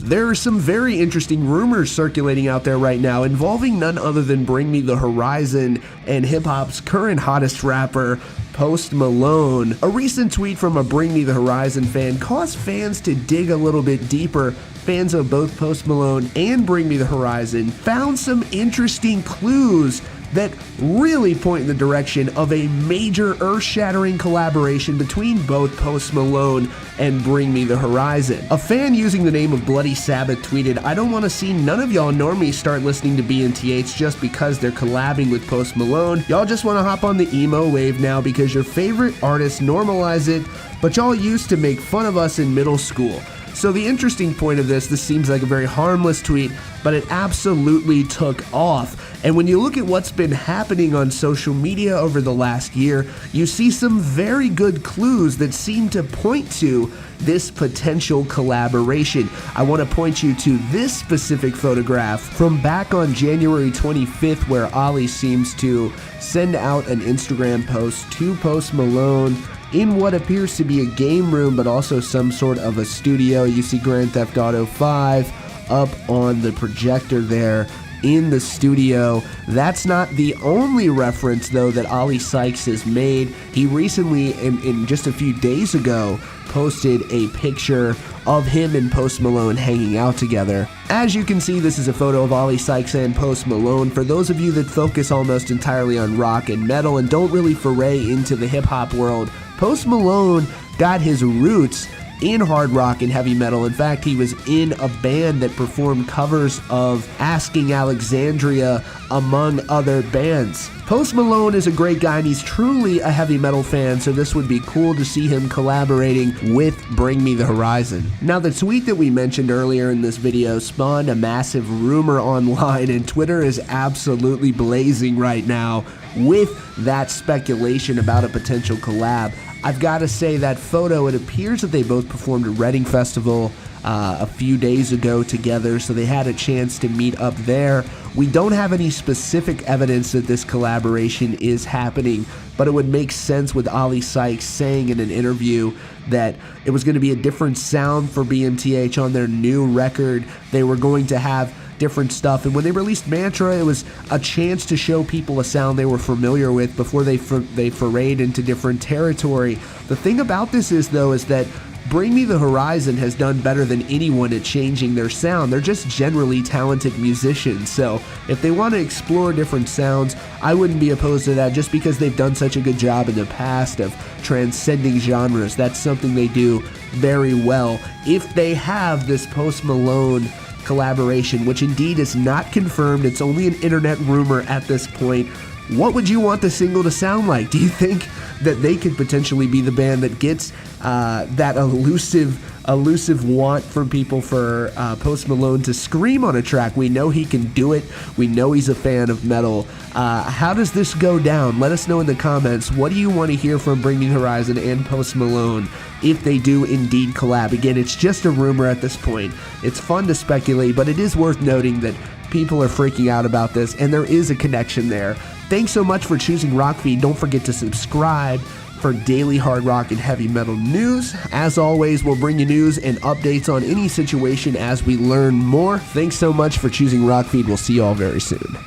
There are some very interesting rumors circulating out there right now involving none other than Bring Me the Horizon and hip-hop's current hottest rapper, Post Malone. A recent tweet from a Bring Me the Horizon fan caused fans to dig a little bit deeper. Fans of both Post Malone and Bring Me the Horizon found some interesting clues that really point in the direction of a major earth-shattering collaboration between both Post Malone and Bring Me the Horizon. A fan using the name of Bloody Sabbath tweeted, "I don't want to see none of y'all normies start listening to BMTH just because they're collabing with Post Malone. Y'all just want to hop on the emo wave now because your favorite artists normalize it, but y'all used to make fun of us in middle school." So the interesting point of this seems like a very harmless tweet, but it absolutely took off. And when you look at what's been happening on social media over the last year, you see some very good clues that seem to point to this potential collaboration. I want to point you to this specific photograph from back on January 25th, where Ali seems to send out an Instagram post to Post Malone in what appears to be a game room, but also some sort of a studio. You see Grand Theft Auto 5 up on the projector there in the studio. That's not the only reference, though, that Ali Sykes has made. He recently, in just a few days ago, posted a picture of him and Post Malone hanging out together. As you can see, this is a photo of Ali Sykes and Post Malone. For those of you that focus almost entirely on rock and metal and don't really foray into the hip-hop world, Post Malone got his roots in hard rock and heavy metal. In fact, he was in a band that performed covers of Asking Alexandria, among other bands. Post Malone is a great guy and he's truly a heavy metal fan, so this would be cool to see him collaborating with Bring Me the Horizon. Now, the tweet that we mentioned earlier in this video spawned a massive rumor online, and Twitter is absolutely blazing right now with that speculation about a potential collab. I've got to say, that photo, it appears that they both performed at Reading Festival a few days ago together, so they had a chance to meet up there. We don't have any specific evidence that this collaboration is happening, but it would make sense with Ali Sykes saying in an interview that it was going to be a different sound for BMTH on their new record. They were going to have different stuff, and when they released Mantra, it was a chance to show people a sound they were familiar with before they forayed into different territory. The thing about this is, though, is that Bring Me the Horizon has done better than anyone at changing their sound. They're just generally talented musicians, so if they want to explore different sounds, I wouldn't be opposed to that, just because they've done such a good job in the past of transcending genres. That's something they do very well. If they have this Post Malone collaboration, which indeed is not confirmed, it's only an internet rumor at this point, what would you want the single to sound like? Do you think that they could potentially be the band that gets that elusive want from people for Post Malone to scream on a track? We know he can do it. We know he's a fan of metal. How does this go down? Let us know in the comments. What do you want to hear from Bring Me the Horizon and Post Malone if they do indeed collab? Again, it's just a rumor at this point. It's fun to speculate, but it is worth noting that people are freaking out about this, and there is a connection there. Thanks so much for choosing Rockfeed. Don't forget to subscribe for daily hard rock and heavy metal news. As always, we'll bring you news and updates on any situation as we learn more. Thanks so much for choosing Rockfeed. We'll see you all very soon.